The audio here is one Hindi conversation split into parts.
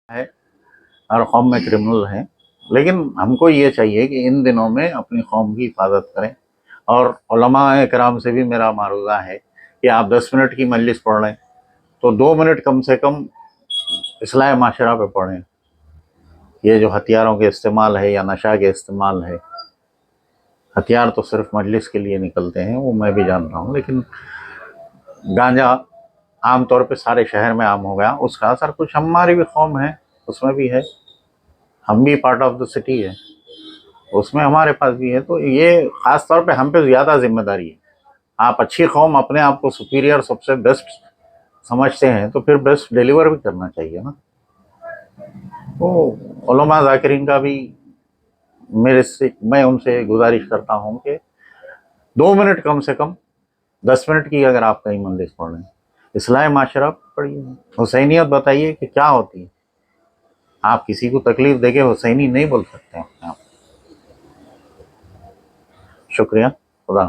है, हर कौम में क्रिमिनल हैं, लेकिन हमको ये चाहिए कि इन दिनों में अपनी कौम की हिफाजत करें। और उलमा इकराम से भी मेरा मारूज़ा है कि आप 10 मिनट की मजलिस पढ़ लें तो 2 मिनट कम से कम इस्लाह माशरा पे पढ़ें। ये जो हथियारों के इस्तेमाल है या नशा के इस्तेमाल है, हथियार तो सिर्फ मजलिस के लिए निकलते हैं, वो मैं भी जान रहा हूँ, लेकिन गांजा आम तौर पे सारे शहर में आम हो गया, उसका असर कुछ हमारी भी कौम है उसमें भी है, हम भी पार्ट ऑफ द सिटी है, उसमें हमारे पास भी है। तो ये ख़ास तौर पे हम पे ज़्यादा जिम्मेदारी है। आप अच्छी कौम अपने आप को सुपीरियर सबसे बेस्ट समझते हैं तो फिर बेस्ट डिलीवर भी करना चाहिए ना। तो उलमा ज़ाकिरीन का भी मैं उनसे गुजारिश करता हूँ कि 2 मिनट कम से कम, 10 मिनट की अगर आप कहीं मंदिर पढ़ रहे हैं, इस्लाह माशरा पढ़िए, हुसैनियत बताइए कि क्या होती है। आप किसी को तकलीफ देके हुसैनी नहीं बोल सकते अपने आप। शुक्रिया। खुदा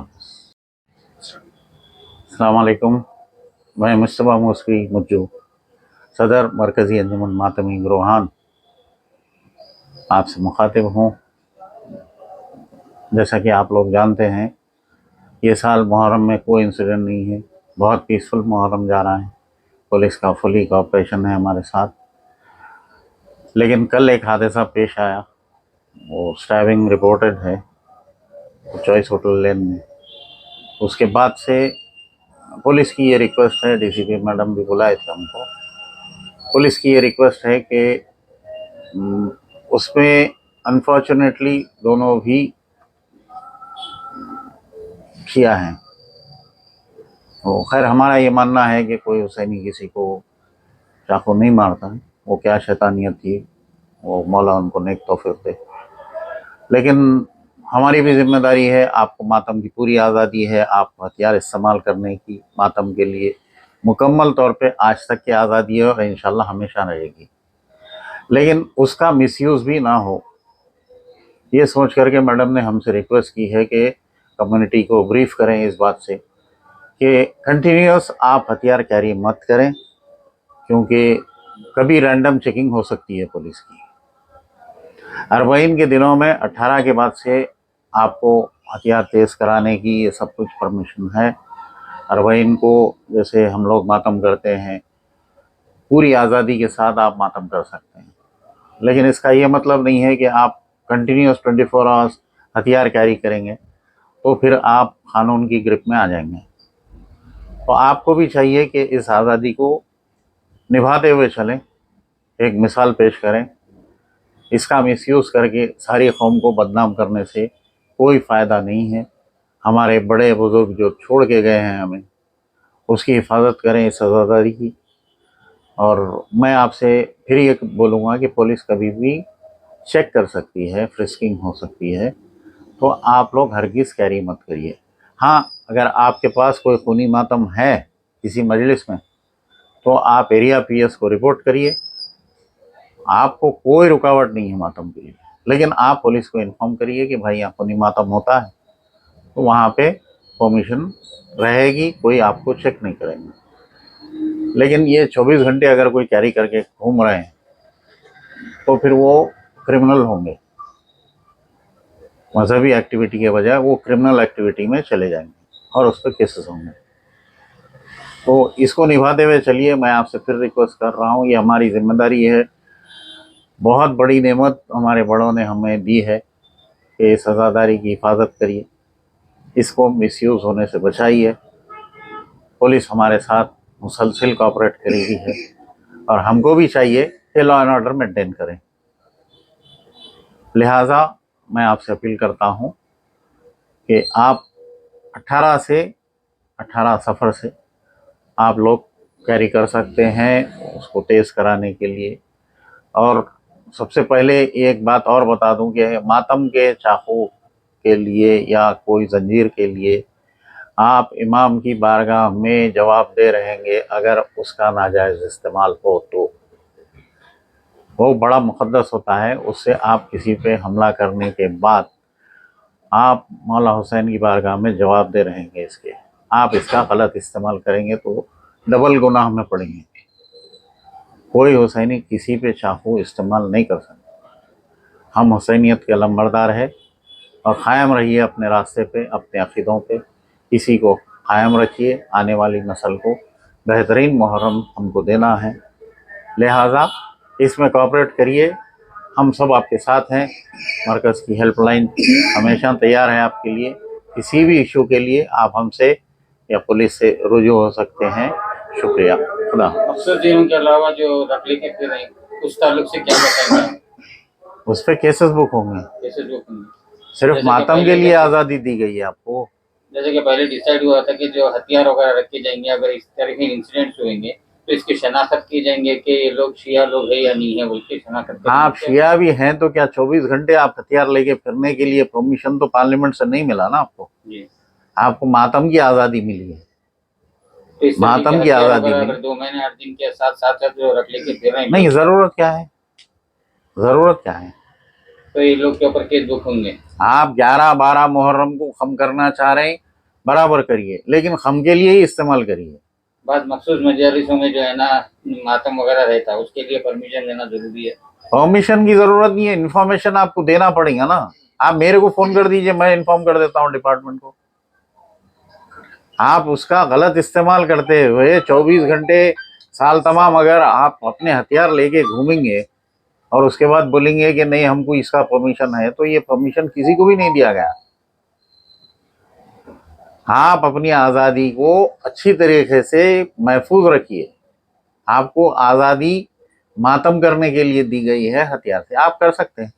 अस्सलाम वालेकुम। मैं मुस्तफ़ा मूसवी मुज्जू, सदर मरकज़ी अंजुमन मातमी गिरोहान, आपसे मुखातिब हूँ। जैसा कि आप लोग जानते हैं, ये साल मुहर्रम में कोई इंसिडेंट नहीं है, बहुत पीसफुल मुहर्रम जा रहा है, पुलिस का फुली कोऑपरेशन है हमारे साथ। लेकिन कल एक हादसा पेश आया, वो स्टैबिंग रिपोर्टेड है चॉइस होटल लेन में। उसके बाद से पुलिस की ये रिक्वेस्ट है, डीसीपी मैडम भी बुलाए थे हमको, पुलिस की ये रिक्वेस्ट है कि उसमें अनफॉर्चुनेटली दोनों भी किया है। तो खैर हमारा ये मानना है कि कोई हुसैनी किसी को चाकू नहीं मारता है, वो क्या शैतानियत थी, वो मौला उनको नेक तौफीक दे। लेकिन हमारी भी जिम्मेदारी है, आपको मातम की पूरी आज़ादी है, आप हथियार इस्तेमाल करने की मातम के लिए मुकम्मल तौर पे आज तक की आज़ादी है और इंशाल्लाह हमेशा रहेगी। लेकिन उसका मिसयूज़ भी ना हो, ये सोच करके मैडम ने हमसे रिक्वेस्ट की है कि कम्युनिटी को ब्रीफ करें इस बात से कि कंटिन्यूस आप हथियार कैरी मत करें, क्योंकि कभी रैंडम चेकिंग हो सकती है पुलिस की। अरबईन के दिनों में 18 के बाद से आपको हथियार तेज़ कराने की ये सब कुछ परमिशन है। अरबईन को जैसे हम लोग मातम करते हैं, पूरी आज़ादी के साथ आप मातम कर सकते हैं, लेकिन इसका ये मतलब नहीं है कि आप कंटिन्यूस 24 आवर्स हथियार कैरी करेंगे तो फिर आप कानून की ग्रिप में आ जाएंगे। तो आपको भी चाहिए कि इस आज़ादी को निभाते हुए चलें, एक मिसाल पेश करें। इसका मिसयूज़ करके सारी कौम को बदनाम करने से कोई फ़ायदा नहीं है। हमारे बड़े बुज़ुर्ग जो छोड़ के गए हैं हमें, उसकी हिफाजत करें इस आज़ादी की। और मैं आपसे फिर ये बोलूँगा कि पुलिस कभी भी चेक कर सकती है, फ्रिस्किंग हो सकती है, तो आप लोग हरगिज़ कैरी मत करिए। हाँ, अगर आपके पास कोई खूनी मातम है किसी मजलिस में तो आप एरिया पीएस को रिपोर्ट करिए, आपको कोई रुकावट नहीं है मातम के लिए। लेकिन आप पुलिस को इन्फॉर्म करिए कि भाई यहाँ खूनी मातम होता है, तो वहाँ पे परमिशन रहेगी, कोई आपको चेक नहीं करेंगे। लेकिन ये 24 घंटे अगर कोई कैरी करके घूम रहे हैं तो फिर वो क्रिमिनल होंगे, मजहबी एक्टिविटी के बजाय वो क्रिमिनल एक्टिविटी में चले जाएंगे और उस पर केसेस होंगे। तो इसको निभाते हुए चलिए, मैं आपसे फिर रिक्वेस्ट कर रहा हूँ, ये हमारी जिम्मेदारी है। बहुत बड़ी नेमत हमारे बड़ों ने हमें दी है कि इस आज़ादारी की हिफाजत करिए, इसको मिसयूज़ होने से बचाइए। पुलिस हमारे साथ मुसलसल कोऑपरेट करेगी है और हमको भी चाहिए कि लॉ एंड ऑर्डर मेंटेन करें। लिहाजा मैं आपसे अपील करता हूँ कि आप 18 सफ़र से आप लोग कैरी कर सकते हैं उसको तेज़ कराने के लिए। और सबसे पहले एक बात और बता दूं कि मातम के चाकू के लिए या कोई जंजीर के लिए आप इमाम की बारगाह में जवाब दे रहेंगे अगर उसका नाजायज़ इस्तेमाल हो तो। वो बड़ा मुक़द्दस होता है, उससे आप किसी पे हमला करने के बाद आप मौला हुसैन की बारगाह में जवाब दे रहेंगे इसके। आप इसका गलत इस्तेमाल करेंगे तो डबल गुनाह में पड़ेंगे। कोई हुसैनी किसी पे चाकू इस्तेमाल नहीं कर सकता। हम हुसैनियत के लंबरदार है और क़ायम रहिए अपने रास्ते पे, अपने अक़ीदों पे, इसी को क़ायम रखिए। आने वाली नस्ल को बेहतरीन मुहर्रम हमको देना है, लिहाजा इसमें कोऑपरेट करिए। हम सब आपके साथ हैं। मरकज़ की हेल्पलाइन हमेशा तैयार है आपके लिए। किसी भी इशू के लिए आप हमसे या पुलिस से रुजू हो सकते हैं। शुक्रिया। खुदा हाफ़िज़। मकसूद दिनों के अलावा जो रखले के फिर रहे उस ताल्लुक से क्या बताएंगे? उस पर केसेस बुक होंगे। केसेस बुक होंगे। सिर्फ मातम के लिए आज़ादी दी गई है आपको। जैसे कि पहले डिसाइड हुआ था कि जो हथियार वगैरह रखे जाएंगे, अगर इस तरह के इंसिडेंट्स होंगे तो इसकी शनाख्त की जाएंगे कि ये लोग शिया लोग हैं या नहीं है, बोल के शनाख्त। आप शिया भी हैं तो क्या 24 घंटे आप हथियार लेके फिरने के लिए परमिशन तो पार्लियामेंट से नहीं मिला ना आपको। आपको मातम की आज़ादी मिली है, तो मातम की आज़ादी मिली। 2 महीने 8 दिन के साथ साथ जो रख लेके फिर रहे हैं, नहीं, ज़रूरत क्या है, ज़रूरत क्या है? तो ये लोग के ऊपर केस बुक होंगे। आप 11-12 मुहर्रम को खम करना चाह रहे हैं, बराबर करिए, लेकिन खम के लिए ही इस्तेमाल करिए। बात मखसूस मजालिसों में जो है ना मातम वगैरह रहता है, उसके लिए परमिशन लेना जरूरी है। परमिशन की जरूरत नहीं है, इन्फॉर्मेशन आपको देना पड़ेगा ना। आप मेरे को फोन कर दीजिए, मैं इन्फॉर्म कर देता हूँ डिपार्टमेंट को। आप उसका गलत इस्तेमाल करते हुए 24 घंटे साल तमाम अगर आप अपने हथियार लेके घूमेंगे और उसके बाद बोलेंगे कि नहीं हमको इसका परमिशन है, तो ये परमिशन किसी को भी नहीं दिया गया। आप अपनी आज़ादी को अच्छी तरीके से महफूज रखिए। आपको आज़ादी मातम करने के लिए दी गई है, हथियार से आप कर सकते हैं,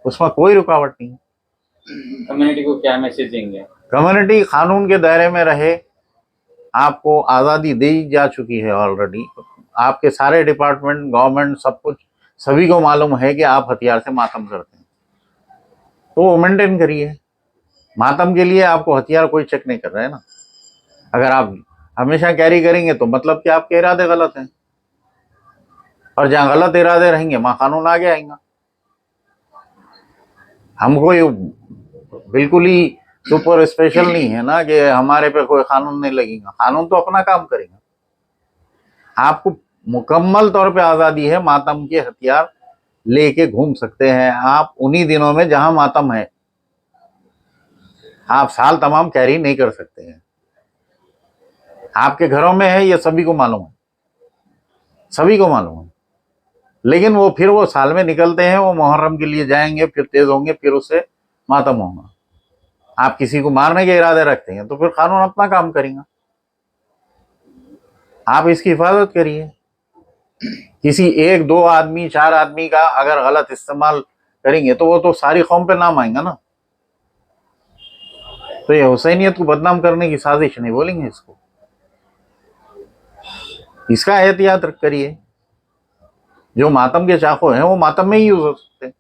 उसमें कोई रुकावट नहीं। कम्युनिटी को क्या मैसेज देंगे? कम्युनिटी कानून के दायरे में रहे। आपको आज़ादी दी जा चुकी है ऑलरेडी। आपके सारे डिपार्टमेंट, गवर्नमेंट, सब कुछ सभी को मालूम है कि आप हथियार से मातम करते हैं, तो वो मेंटेन करिए। मातम के लिए आपको हथियार कोई चेक नहीं कर रहा है ना। अगर आप हमेशा कैरी करेंगे तो मतलब कि आपके इरादे गलत हैं, और जहाँ गलत इरादे रहेंगे वहाँ कानून आगे आएगा। हम कोई बिल्कुल ही सुपर स्पेशल नहीं है ना कि हमारे पे कोई कानून नहीं लगेगा। कानून तो अपना काम करेगा। आपको मुकम्मल तौर पे आज़ादी है, मातम के हथियार लेके घूम सकते हैं आप उन्हीं दिनों में जहां मातम है। आप साल तमाम कैरी नहीं कर सकते हैं। आपके घरों में है, ये सभी को मालूम है, सभी को मालूम है। लेकिन वो साल में निकलते हैं, वो मुहर्रम के लिए जाएंगे, फिर तेज होंगे, फिर उससे मातम होगा। आप किसी को मारने के इरादे रखते हैं तो फिर कानून अपना काम करेगा। आप इसकी हिफाजत करिए। किसी 1-2 आदमी, 4 आदमी का अगर गलत इस्तेमाल करेंगे तो वो तो सारी कौम पे नाम आएगा ना। तो ये हुसैनियत को बदनाम करने की साजिश नहीं बोलेंगे इसको। इसका एहतियात करिए। जो मातम के चाकू हैं वो मातम में ही यूज हो सकते हैं,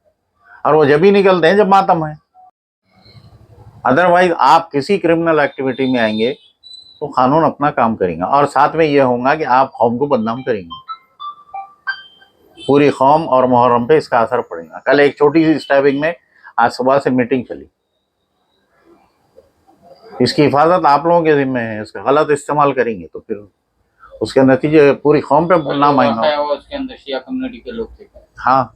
और वो जब ही निकलते हैं जब मातम है। अदरवाइज आप किसी क्रिमिनल एक्टिविटी में आएंगे तो कानून अपना काम करेगा, और साथ में यह होगा कि आप कौम को बदनाम करेंगे। पूरी कौम और मुहर्रम पे इसका असर पड़ेगा। कल एक छोटी सी स्टैबिंग में आज सुबह से मीटिंग चली। इसकी हिफाजत आप लोगों के जिम्मे है। इसका गलत इस्तेमाल करेंगे तो फिर उसके नतीजे पूरी कौम पे नाम आएगा। उसके अंदर शिया कम्युनिटी के लोग थे। हाँ,